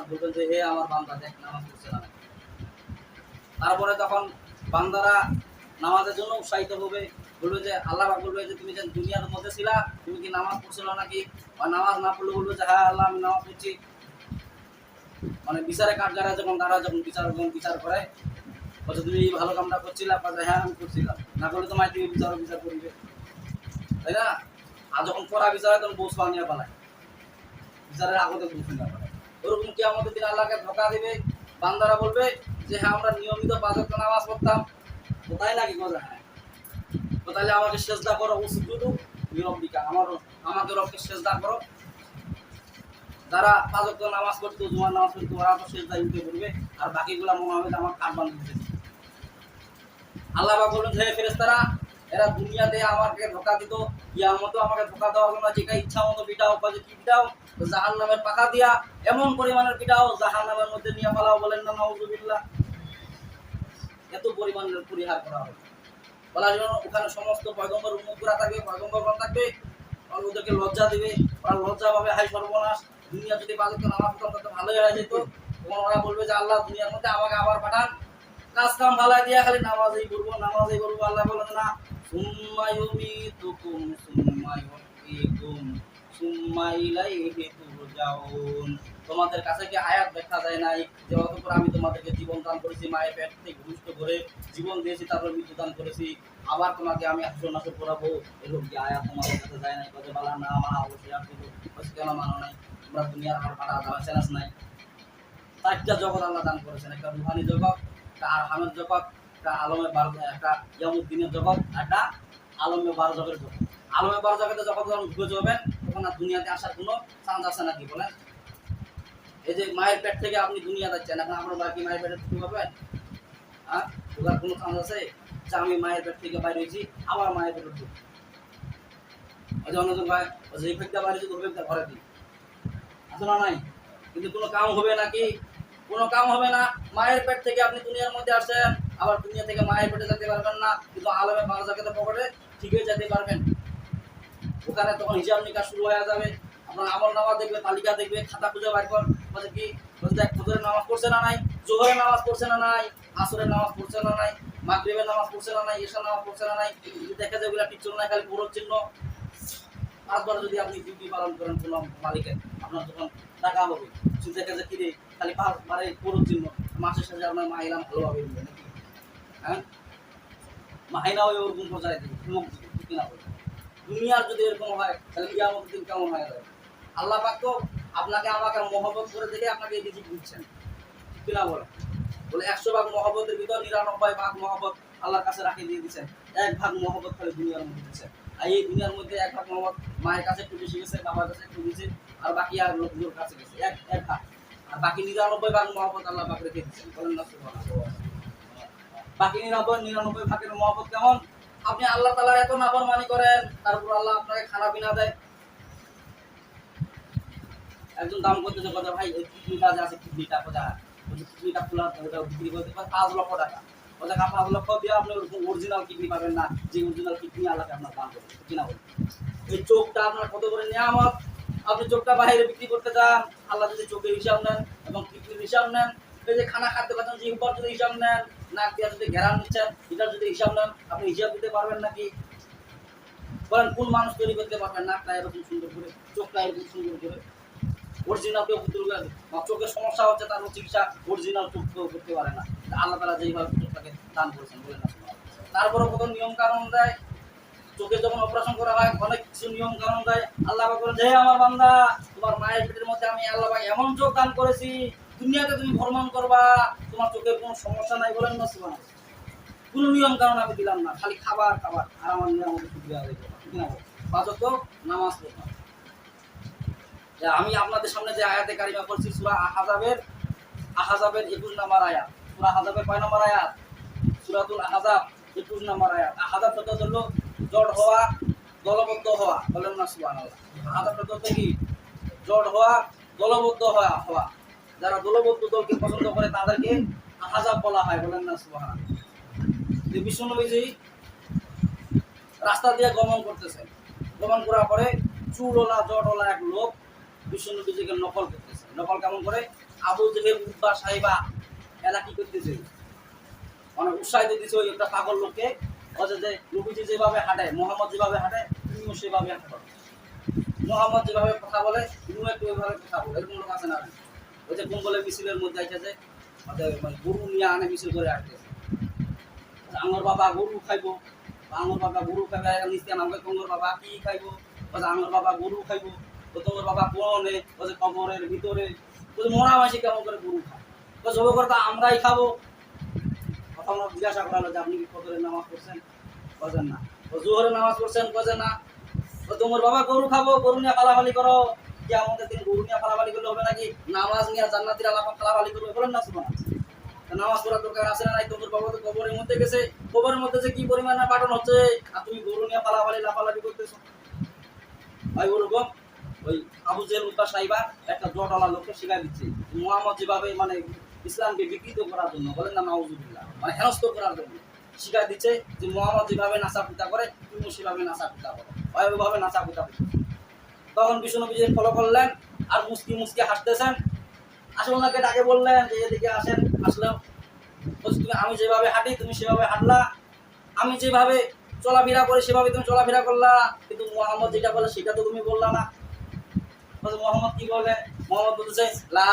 বলবেন যে হে আমার বান্দা দেখ নামাজ পড়ছে না। তারপরে তখন বান্দারা নামাজের জন্য উৎসাহিত হবে, বলবে যে আল্লাহ বলবে যে তুমি যে দুনিয়ার মধ্যে ছিলা তুমি কি নামাজ পড়ছিল নাকি, বা নামাজ না পড়লে বলবে যে হ্যাঁ আল্লাহ আমি নামাজ পড়ছি। মানে বিচারে কাঠগাড়ায় যখন তারা যখন বিচার করে বলছে তুমি এই ভালো কামটা করছিলা, হ্যাঁ আমি করছিলাম, না করলে তোমায় তুমি বিচার করিবে, তাই না? আর যখন করা বিচার হয় তখন বউ বানিয়ে পালায়, বিচারের আগতে বউ না পালায়। ওরকম কি আমাদের দিন আল্লাহকে ধোকা দিবে, বান্দারা বলবে যে হ্যাঁ আমরা নিয়মিত 5 ওয়াক্ত নামাজ পড়তাম, কোথায় নাকি কথা, হ্যাঁ তো তাহলে আমাকে সেজদা করো, উসজুদু লিরাব্বিকা, আমাকে রবকে সেজদা করো। যারা 5 ওয়াক্ত নামাজ পড়তো, জুমার নামাজ পড়তো, ওরা তো সেজদায় উঠে পড়বে, আর বাকিগুলা মনে হবে যে আমার কাঠ বানিয়ে। আল্লাহ পাক বলেন হে ফেরেশতারা, এরা দুনিয়াতে আমাকে ধোঁকা দিত, কিয়ামতেও আমাকে ধোঁকা দেওয়ার জন্য যেটা ইচ্ছা মতো পিটাও, কাজে কি পিটাও, জাহান্নামের পাখা দিয়া এমন পরিমাণের পিটাও জাহান্নামের মধ্যে নিয়ে পালাও, বলেন না নাউযুবিল্লাহ। এত পরিমাণের পরিহার করা হবে, বলার জন্য ওখানে সমস্ত পয়গম্বর উম্মতরা থাকবে, পয়গম্বরগণ থাকবে, ওদেরকে লজ্জা দিবে, ওরা লজ্জা পাবে, হাই সর্বনাশ, দুনিয়া যদি বাজে নামাজ পড়তাম তো ভালোই হয়ে যেত। তখন ওরা বলবে যে আল্লাহ দুনিয়ার মধ্যে আমাকে আবার পাঠান, কাজ কাম ভালাই দিয়া খালি নামাজই করবো। আল্লাহ বলেন না, সুম্মা ইউমিতুকুম সুম্মা ইউহয়িকুম সুম্মা ইলাইহি তুরজাউন। তোমাদের কাছে কি আয়াত দেখা যায় নাই যে অতঃপর আমি তোমাদেরকে জীবন দান করেছি, মায়ের পেট থেকে ভূমিষ্ঠ করে জীবন দিয়েছি, তারপর মৃত্যু দান করেছি, আবার তোমাকে আমি হাসর নাসর করাবো, এরকম কি আয়াত তোমাদের কাছে যায় নাই? কত বলা না মানা অবশ্যই আসবে, কেন মানো নাই? তোমরা দুনিয়ার আর পাঠা দেওয়া চ্যালেঞ্জ নাই। 4টা জগৎ আল্লাহ দান করেছেন, একটা রুহানি জগৎ, একটা আরহামের জগৎ, একটা আলমে একটা ইয়ামুদ্দিনের জগৎ, একটা আলমে বারজগের জগৎ। আলমে বারজগতে যখন যখন ঢুকে যাবেন তখন আর দুনিয়াতে আসার কোনো চান্স আছে নাকি বলেন? এই যে মায়ের পেট থেকে আপনি দুনিয়া যাচ্ছেন, এখন আপনার বাকি মায়ের পেটে ঢুকে পাবেন? হ্যাঁ, ঢোকার কোনো চান্স আছে যে আমি মায়ের পেট থেকে বাইরে হয়েছি আবার মায়ের পেটে ঢুকবো? ওই যে অন্যজন ভাই যে ফেকটা বাইরে ঘুরবে ঘরে দিই আছে না নাই, কিন্তু কোনো কাম হবে নাকি? কোনো কাম হবে না। মায়ের পেট থেকে আপনি দুনিয়ার মধ্যে আসেন, আবার দুনিয়া থেকে মায়ের পেটে যেতে পারবেন না, কিন্তু আলমে বারজাখাতে পকেটে ঠিকই যেতে পারবেন। ওখানে তখন হিসাব নিকাশ শুরু হয়ে যাবে, আপনার আমল নামাজ দেখবে, তালিকা দেখবে, খাতা খুঁজে বার কর, বলছে কি বলছে ফজরের নামাজ পড়ছে না নাই, জোহরের নামাজ পড়ছে না নাই, আসরের নামাজ পড়ছে না নাই, মাগরিবের নামাজ পড়ছে না নাই, ঈশার নামাজ পড়ছে না নাই, দেখা যায় ওগুলা টিকচল নাই, খালি পুরো চিহ্ন। 5 বার যদি আপনি ডিউটি পালন করেন কোনো মালিকের, আপনার যখন টাকা হবে শুধু দেখা যায় কিরে খালি 5 বারে পুরো চিহ্ন, মাসের শেষে আপনার মাহিনা ভালোভাবে দিবে নাকি? হ্যাঁ, মাহিনা ওই ওরকম পর্যায়ে দিবে, কিনা বলে। দুনিয়ার যদি এরকম হয় তাহলে কিয়ামতের দিন কেমন হয়ে যাবে? আল্লাহ পাক তো আপনাকে আমাকে মহব্বত করে দেখে আপনাকে এই রিজিক দিচ্ছেন, কিনা বলে? বলে 100 ভাগ মহব্বতের ভিতর 99 ভাগ মহব্বত আল্লাহর কাছে রাখে দিয়ে দিচ্ছেন, 1 ভাগ মহব্বত খালি দুনিয়ার মধ্যে দিচ্ছেন। আর এই দুনিয়ার মধ্যে 1 ভাগ মহব্বত মায়ের কাছে একটু বেশি গেছে, বাবার কাছে একটু বেশি, আর বাকি আর লোকগুলোর কাছে গেছে এক ভাগ, আর বাকি 99 ভাগ মহব্বত আল্লাহ পাক রেখে দিচ্ছেন। বলেন না সুবহানাল্লাহ। বাকি 99 ভাগের মহব্বত কেমন? আপনি আল্লাহ তাআলার এত নাফরমানি করেন, তারপর আল্লাহ আপনাকে খানা পিনা দেয়। একজন দাম করতেছে কথা, ভাই এই কিডনিটা যে আছে কিডনিটা কোথায়, বলছে কিডনিটা খোলা ওটা বিক্রি করতে পারে 5 লক্ষ টাকা। বলে 5 লক্ষ দিয়ে আপনি ওরকম অরিজিনাল কিডনি পাবেন না, যে অরিজিনাল কিডনি আল্লাহকে আপনার দান করবে, কিনা বলে? এই চোখটা আপনার কত করে নিয়ামত, আপনি চোখটা বাইরে বিক্রি করতে চান, আল্লাহ যদি চোখের হিসাব নেন এবং কিডনির হিসাব নেন, এই যে খানা খাদ্য খাচ্ছেন জিহ্বার যদি হিসাব নেন, নাক দিয়ে যদি ঘেরান নিচ্ছেন এটার যদি হিসাব নেন, আপনি হিসাব দিতে পারবেন নাকি? বলেন কোন মানুষ তৈরি করতে পারবেন নাকটা এরকম সুন্দর করে, চোখটা এরকম সুন্দর করে? অরিজিনাল কেউ চোখের সমস্যা হচ্ছে, তার চিকিৎসা অরিজিনাল চোখ কেউ করতে পারে না। আল্লাহ তাআলা যেইভাবে চোখটাকে দান করেছেন, বলেন না। তারপরে কত নিয়ম কানুন দেয়, চোখে যখন অপারেশন করা হয় অনেক কিছু নিয়ম কানুন দেয়। আল্লাহ পাক বলেন, হে আমার বান্দা, তোমার মায়ের পেটের মধ্যে আমি আল্লাহ পাক এমন চোখ দান করেছি, দুনিয়াতে তুমি ভ্রমণ করবা, তোমার চোখের কোনো সমস্যা নাই। বলেন না সুবহানাল্লাহ। কোনো নিয়ম কানুন আমি দিলাম না, খালি খাবার খাবার আর আমার নিয়ামতের শুকরিয়া আদায় করবা, ঠিক না? 5 ওয়াক্ত নামাজ পড়বা। আমি আপনাদের সামনে যে আয়াতে কারিমা পড়ছি সূরা আহজাবের 21 নম্বর আয়াত। সূরা আহজাবের কয় নম্বর আয়াত? সূরাতুল আহজাব 21 নম্বর আয়াত। আহজাব শব্দ হলো জড় হওয়া, দলবদ্ধ হওয়া। বলেন না সুবহানাল্লাহ। আহজাব শব্দ কি? জড় হওয়া, দলবদ্ধ হওয়া। যারা দলবদ্ধ দলকে পছন্দ করে তাদেরকে আহজাব বলা হয়। বলেন না সুবহানাল্লাহ। যে বিশ্বনবীজি রাস্তা দিয়ে গমন করতেছেন, গমন করার পরে চুলওয়ালা জড়ওয়ালা এক লোক বিশ্বনবীজিকে নকল করতেছে। নকল কেমন করে? আবু জেহেল উদ্বা সাহেবা এরা কি করতেছে, মানে উৎসাহিত দিচ্ছে ওই একটা পাগল লোককে, বলছে যে নবীজি যেভাবে হাঁটে, মোহাম্মদ যেভাবে হাঁটে তুমিও সেভাবে হাঁটো, মোহাম্মদ যেভাবে কথা বলে তুমিও একটু ওইভাবে কথা বলো। এরকম লোক আছে না? ওই যে কোন বলে মিছিলের মধ্যে আইতেছে, মানে গরু নিয়ে আনে মিছিল করে আসতেছে, আঙর বাবা গরু খাইবো, আঙর বাবা গরু খাইবে, নিশ্চয় আমাকে তোমার বাবা কি খাইবো, বলছে আঙর বাবা গরু খাইবো, তো তোমার বাবা কোনে, বলছে কবরের ভিতরে, বলছে মরা মাসি কেমন করে গরু খায়, তো জব করে আমরাই খাবো। কথা আমরা জিজ্ঞাসা করা হলো যে আপনি কি ফজরের নামাজ পড়ছেন? বলছেন না। তো জোহরের নামাজ পড়ছেন? বলছেন না। তো তোমার বাবা গরু খাবো, গরু নিয়ে ফালাফালি করো, কি আমাদের দিন গরু নিয়ে ফালাফালি করলে হবে নাকি? নামাজ নিয়ে জান্নাতীরা ফালাফালি করবে, বলেন না সুবহান। নামাজ পড়ার দরকার আছে না নাই? তোমার বাবা তো কবরের মধ্যে গেছে, কবরের মধ্যে যে কি পরিমাণ না পাঠানো হচ্ছে, আর তুমি গরু নিয়ে ফালাফালি লাফালাফি করতেছো। ভাই ওরকম ওই আবু জেহেল উদ্বা সাহিবা একটা জটালা লোককে শিখাই দিচ্ছে মুহাম্মদ যেভাবে মানে ইসলামকে বিকৃত করার জন্য, বলেন না নাউজুবিল্লাহ, মানে হেনস্থ করার জন্য শিখাই দিচ্ছে যে মুহাম্মদ যেভাবে নাচা পিতা করে তুমি সেভাবে নাচা পিতা করো, ওইভাবে নাচা পিতা করো। তখন বিষ্ণুনবী ফলো করলেন আর মুস্কি মুস্কি হাসতেছেন, আসলে ওনাকে ডাকে বললেন যে এদিকে আসেন। আসলেও বলছি তুমি আমি যেভাবে হাঁটি তুমি সেভাবে হাঁটলা, আমি যেভাবে চলাফেরা করি সেভাবে তুমি চলাফেরা করলা, কিন্তু মুহাম্মদ যেটা বলে সেটা তো তুমি বললা না। মোহাম্মদ কি বলে? মোহাম্মদ বলতেছে লা